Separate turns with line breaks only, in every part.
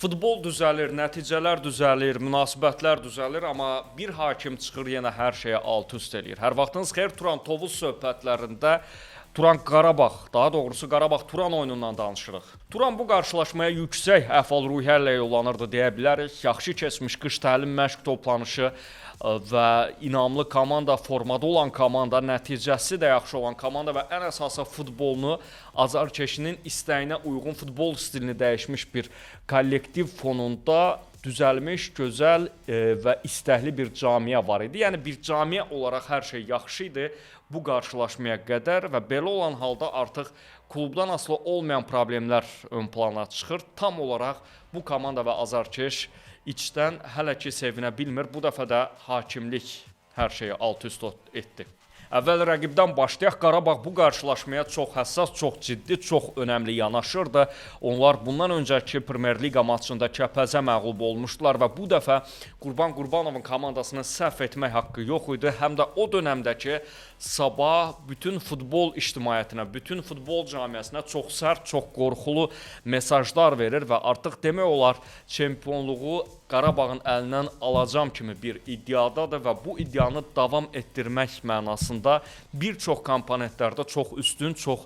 Futbol düzəlir, nəticələr düzəlir, münasibətlər düzəlir, amma bir hakim çıxır yenə hər şeyə alt-üst eləyir. Hər vaxtınız xeyir, Turan Tovuz söhbətlərində Turan Qarabağ, daha doğrusu Qarabağ Turan oyunundan danışırıq. Turan bu qarşılaşmaya yüksək əhval-ruhiyyə ilə yollanırdı deyə bilərik. Yaxşı keçmiş qış təlim məşq toplanışı və inamlı komanda, formada olan komanda, nəticəsi də yaxşı olan komanda və ən əsası futbolunu azarkeşinin istəyinə uyğun futbol stilini dəyişmiş bir kollektiv fonunda düzəlmiş, gözəl və istəkli bir camiə var idi. Yəni bir camiə olaraq hər şey yaxşı idi bu qarşılaşmaya qədər və belə olan halda artıq klubdan asılı olmayan problemlər ön plana çıxır. Tam olaraq bu komanda və azarkeş içdən hələ ki sevinə bilmir. Bu dəfə də hakimlik hər şeyi alt-üst etdi. Əvvəl rəqibdən başlayaq. Qarabağ bu qarşılaşmaya çox həssas, çox ciddi, çox önəmli yanaşırdı. Onlar bundan öncəki Premyer Liqa maçında Kəpəzə məğlub olmuşdular və bu dəfə Qurban Qurbanovun komandasını səhv etmək haqqı yox idi. Həm də o dönəmdəki Sabah bütün futbol ictimaiyyətinə, bütün futbol camiəsinə çox sərt, çox qorxulu mesajlar verir və artıq demək olar çempionluğu Qarabağın əlindən alacam kimi bir iddiadadır və bu iddianı davam etdirmək mənasında bir çox komponentlərdə çox üstün, çox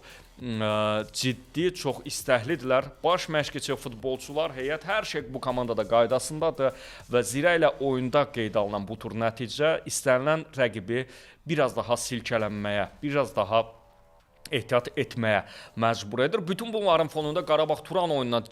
ciddi, çox istəklidirlər. Baş məşqçi futbolçular, heyət, hər şey bu komandada qaydasındadır və zirə ilə oyunda qeydə alınan bu tur nəticə istənilən rəqibi biraz daha silkələnməyə, biraz daha ehtiyat etməyə məcbur edir. Bütün bunların fonunda Qarabağ Turan oyununa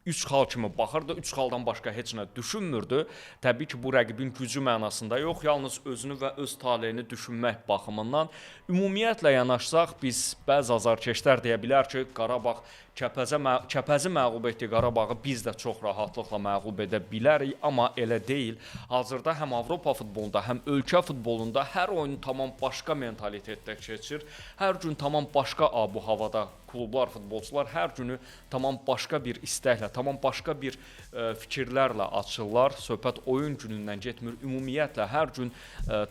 3 xal kimi baxırdı, 3 xaldan başqa heç nə düşünmürdü. Təbii ki, bu rəqibin gücü mənasında yox, yalnız özünü və öz taleyini düşünmək baxımından. Ümumiyyətlə yanaşsaq, biz bəzi azarkeşlər deyə bilər ki, Qarabağ Kəpəzi məğlub etdiyi Qarabağı biz də çox rahatlıqla məğlub edə bilərik, amma elə deyil. Hazırda həm Avropa futbolunda, həm ölkə futbolunda hər oyun tamam başqa mentalitetdə keçir. Hər gün tamam başqa abu-havada klublar, futbolçular hər günü tamam başqa bir istəklə, tamam başqa bir fikirlərlə açırlar. Söhbət oyun günündən getmir. Ümumiyyətlə hər gün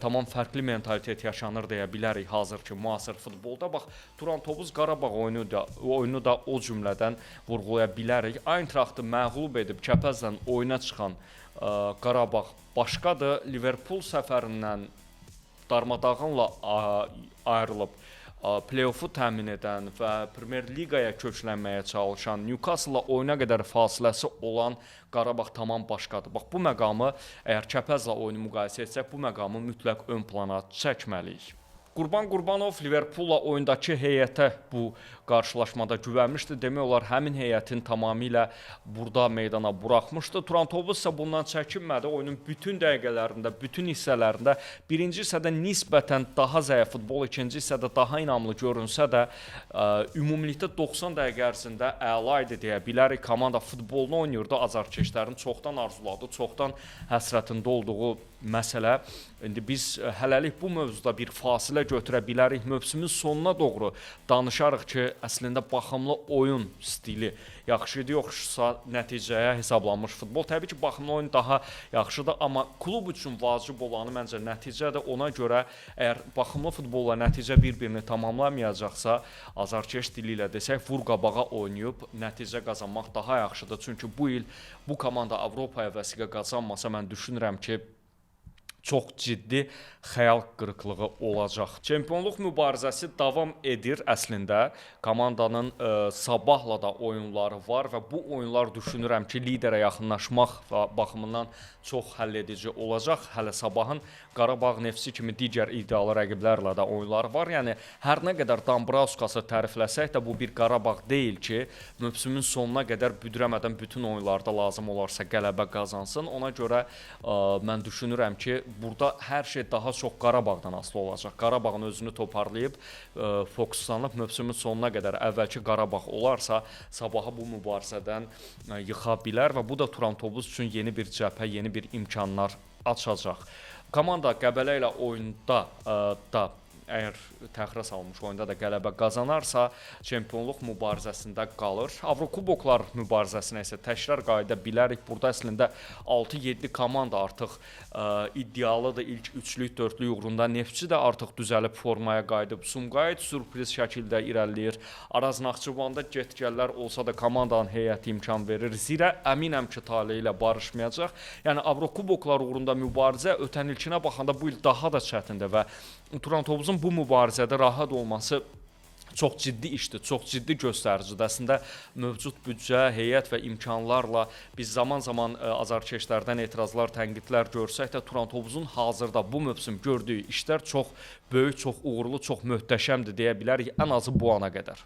tamam fərqli mentalitet yaşanır deyə bilərik hazırki müasir futbolda. Bax, Turan Tovuz Qarabağ oyunu da o cümlədən vurğulaya bilərik. Eintrachtı məğlub edib Kəpəzdən oyuna çıxan Qarabağ başqadır. Liverpool səfərindən darmadağınla ayrılıb play-offu təmin edən və Premyer Liqaya köklənməyə çalışan, Newcastle-la oyuna qədər fasiləsi olan Qarabağ tamam başqadır. Bax, bu məqamı, əgər Kəpəzlə oyunu müqayisə etsək, bu məqamı mütləq ön plana çəkməliyik. Qurban Qurbanov Liverpool-la oyundakı heyətə bu qarşılaşmada güvənmişdi. Demək olar, həmin heyətin tamamilə burada meydana buraxmışdı. Turan Tovuz isə bundan çəkinmədi. Oyunun bütün dəqiqələrində, bütün hissələrində birinci hissədə nisbətən daha zəif futbol, ikinci hissədə daha inamlı görünsə də, ümumilikdə 90 dəqiqə ərzində əla idi deyə bilərik. Komanda futbolunu oynayırdı. Azarkeşlərin çoxdan arzuladığı, çoxdan həsrətində olduğu məsələ. İndi biz hələlik bu mövzuda bir fasilə götürə bilərik. Mövsümün sonuna doğru danışarıq ki, əslində baxımlı oyun stili yaxşıdır, yoxsa nəticəyə hesablanmış futbol. Təbii ki, baxımlı oyun daha yaxşıdır, amma klub üçün vacib olanı məncə nəticədir. Ona görə əgər baxımlı futbolla nəticə bir-birini tamamlamayacaqsa, azarkeş dili ilə desək, vur qabağa oynayıb nəticə qazanmaq daha yaxşıdır. Çünki bu il bu komanda Avropaya vəsiqə qazanmasa, mən düşünürəm ki, çox ciddi xəyal qırıqlığı olacaq. Çempionluq mübarizəsi davam edir əslində. Komandanın Sabahla da oyunları var və bu oyunlar düşünürəm ki, liderə yaxınlaşmaq baxımından çox həlledici olacaq. Hələ Sabahın Qarabağ Neftçi kimi digər iddialı rəqiblərlə də oyunları var. Yəni, hər nə qədər Dambrauskası tərifləsək də bu bir Qarabağ deyil ki, mövsümün sonuna qədər büdürəmədən bütün oyunlarda lazım olarsa qələbə qazansın. Ona görə mən düşünürəm ki, burada hər şey daha çox Qarabağdan asılı olacaq. Qarabağın özünü toparlayıb, fokuslanıb mövsümün sonuna qədər əvvəlki Qarabağ olarsa, Sabahı bu mübarizədən yıxa bilər və bu da Turan Tovuz üçün yeni bir cəbhə, yeni bir imkanlar açacaq. Komanda Qəbələ ilə oyunda da əgər təxirə salınmış oyunda da qələbə qazanarsa, çempionluq mübarizəsində qalır. Avrokuboklar mübarizəsinə isə təkrar qayıda bilərik. Burada əslində 6-7 komanda artıq iddialıdır. İlk üçlük, dördlük uğrunda Neftçi də artıq düzəlib formaya qayıdıb. Sumqayıt sürpriz şəkildə irəliləyir. Araz Naxçıvanda get-gəllər olsa da komandanın heyəti imkan verir. Zirə əminəm ki, taleyi ilə barışmayacaq. Yəni Avrokuboklar uğrunda mübarizə ötən ilkinə baxanda bu il daha da çətindir və Turantovuzun bu mübarizədə rahat olması çox ciddi işdir, çox ciddi göstəricidir. Əslində mövcud büdcə, heyət və imkanlarla biz zaman-zaman azarkeşlərdən etirazlar, tənqidlər görsək də Turantovuzun hazırda bu mövsüm gördüyü işlər çox böyük, çox uğurlu, çox möhtəşəmdir deyə bilərik, ən azı bu ana qədər.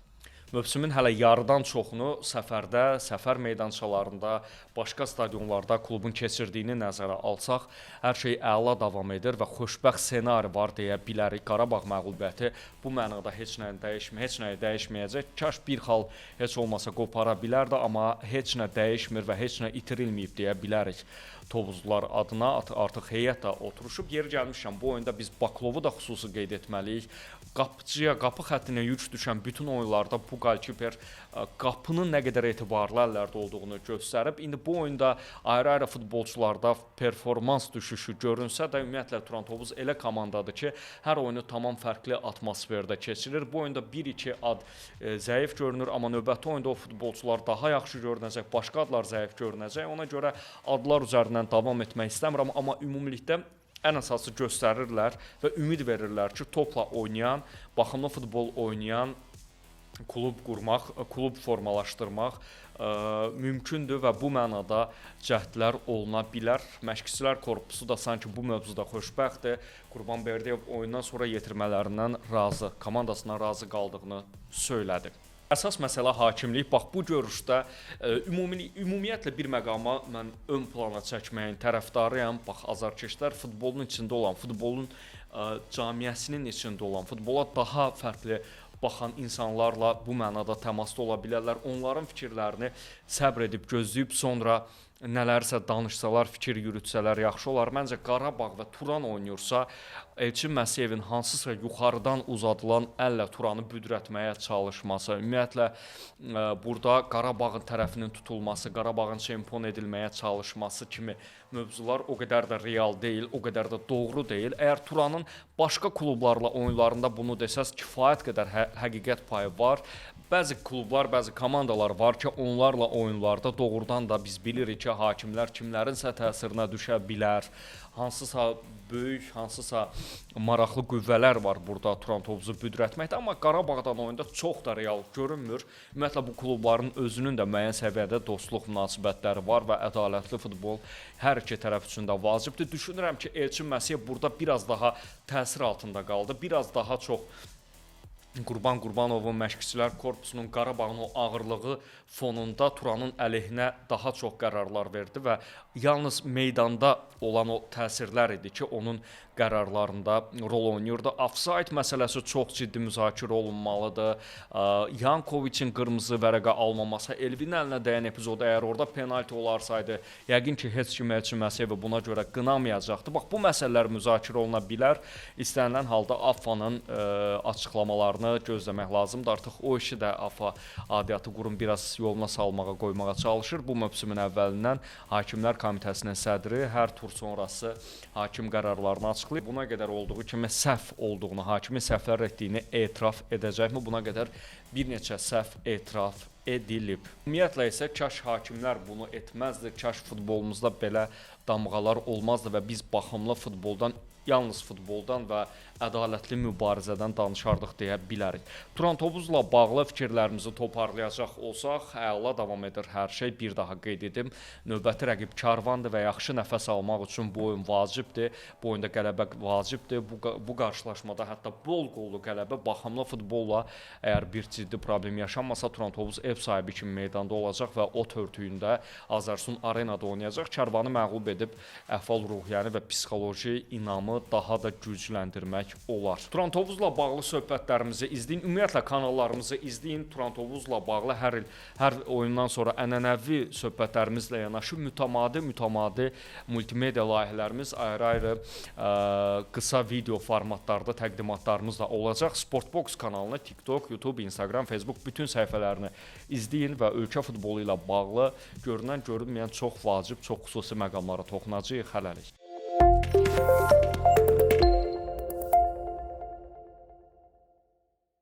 Mövsümün hələ yarıdan çoxunu səfərdə, səfər meydançalarında, başqa stadionlarda klubun keçirdiyini nəzərə alsaq, hər şey əla davam edir və xoşbəxt ssenari var deyə bilərik. Qarabağ məğlubiyyəti bu mənada heç nəyi dəyişməyəcək. Kaş bir xal heç olmasa qopara bilərdi, amma heç nə dəyişmir və heç nə itirilməyib deyə bilərik. Tovuzlular adına artıq heyət də oturuşub. Yeri gəlmişkən bu oyunda biz Baklovu da xüsusi qeyd etməliyik. Qapıcıya, qapı xəttinə yük düşən bütün oyunlarda bu qalkiper qapının nə qədər etibarlı əllərdə olduğunu göstərib. İndi bu oyunda ayrı-ayrı futbolçularda performans düşüşü görünsə də ümumiyyətlə Turantovuz elə komandadır ki, hər oyunu tamam fərqli atmosferdə keçirir. Bu oyunda 1-2 ad zəif görünür, amma növbəti oyunda o futbolçular daha yaxşı görünəcək, başqa adlar zəif görünəcək. Ona görə adlar üzərindən davam etmək istəmirəm, amma ümumilikdə ən əsası göstərirlər və ümid verirlər ki, topla oynayan, baxımlı futbol oynayan klub qurmaq, klub formalaşdırmaq mümkündür və bu mənada cəhdlər oluna bilər. Məşqçilər korpusu da sanki bu mövzuda xoşbəxtdir. Qurbanberdiyev oyundan sonra yetirmələrindən razı, komandasından razı qaldığını söylədi. Əsas məsələ hakimlik. Bax, bu görüşdə ümumiyyətlə bir məqama mən ön plana çəkməyin tərəfdarıyam. Bax, azarkeşlər futbolun içində olan, futbolun camiyyəsinin içində olan, futbola daha fərqli baxan insanlarla bu mənada təmasda ola bilərlər. Onların fikirlərini səbr edib, gözləyib, sonra nələrsə danışsalar, fikir yürütsələr yaxşı olar. Məncə Qarabağ və Turan oynayırsa, Elçin Məsiyevin hansısa yuxarıdan uzadılan əllə Turanı büdrətməyə çalışması, ümumiyyətlə burada Qarabağın tərəfinin tutulması, Qarabağın çempion edilməyə çalışması kimi mövzular o qədər də real deyil, o qədər də doğru deyil. Əgər Turanın başqa klublarla oyunlarında bunu desəz, kifayət qədər həqiqət payı var. Bəzi klublar, bəzi komandalar var ki, onlarla oyunlarda doğrudan da biz bilirik ki, hakimlər kimlərinsə təsirinə düşə bilər. Hansısa böyük, hansısa maraqlı qüvvələr var burada Turantovuzu büdrətməkdə, amma Qarabağdan oyunda çox da real görünmür. Ümumiyyətlə bu klubların özünün də müəyyən səviyyədə dostluq münasibətləri var və ədalətli futbol hər iki tərəf üçün də vacibdir. Düşünürəm ki, Elçin Məsiyev burada biraz daha təsir altında qaldı, biraz daha çox Qurbanovun məşqçilər korpusunun Qarabağın o ağırlığı fonunda Turanın əleyhinə daha çox qərarlar verdi və yalnız meydanda olan o təsirlər idi ki, onun qərarlarında rol oynayırdı. Offside məsələsi çox ciddi müzakirə olunmalıdır. Yankoviçin qırmızı vərəqə almaması, Elvin əlinə dəyən epizodu əgər orada penalti olarsaydı, yəqin ki, heç kim Elçin Məsiyevi buna görə qınamayacaqdı. Bax, bu məsələlər müzakirə oluna bilər. İstənilən halda AFFA-nın açıqlamalarını gözləmək lazımdır. Artıq o işi də AFFA aidiyyatı qurum biraz yoluna salmağa, qoymağa çalışır. Bu mövsümün əvvəlindən Hakimlər Komitəsinin sədri hər tur sonrası hakim qərarlarını açıqlayır. Buna qədər olduğu kimi səhv olduğunu, hakimin səhvlər etdiyini etiraf edəcəkmi? Buna qədər bir neçə səhv etiraf edilib. Ümumiyyətlə isə kaş hakimlər bunu etməzdi, kaş futbolumuzda belə damğalar olmazdı və biz baxımlı futboldan, yalnız futboldan və ədalətli mübarizədən danışardıq deyə bilərik. Turantovuzla bağlı fikirlərimizi toparlayacaq olsaq, əla davam edir hər şey. Bir daha qeyd edim, növbəti rəqib Karvandır və yaxşı nəfəs almaq üçün bu oyun vacibdir. Bu oyunda qələbə vacibdir. Bu qarşılaşmada hətta bol qollu qələbə baxımlı futbolla əgər bir ciddi problem yaşanmasa, Turantovuz ev sahibi kimi meydanda olacaq və o törtüyündə Azərsun Arenada oynayacaq. Karvanı məğlub edib əhval-ruhiyyəni və psixoloji inamı kanalını daha da gücləndirmək olar. Turan Tovuzla bağlı söhbətlərimizi izləyin, ümumiyyətlə kanallarımızı izləyin. Turan Tovuzla bağlı hər il, hər oyundan sonra ənənəvi söhbətlərimizlə yanaşı mütəmadi multimedia layihələrimiz ayrı-ayrı qısa video formatlarda təqdimatlarımız da olacaq. Sportbox kanalını TikTok, YouTube, Instagram, Facebook bütün səhifələrini izləyin və ölkə futbolu ilə bağlı görünən, görünməyən çox vacib, çox xüsusi məqamlara toxunacağıq. Hələlik.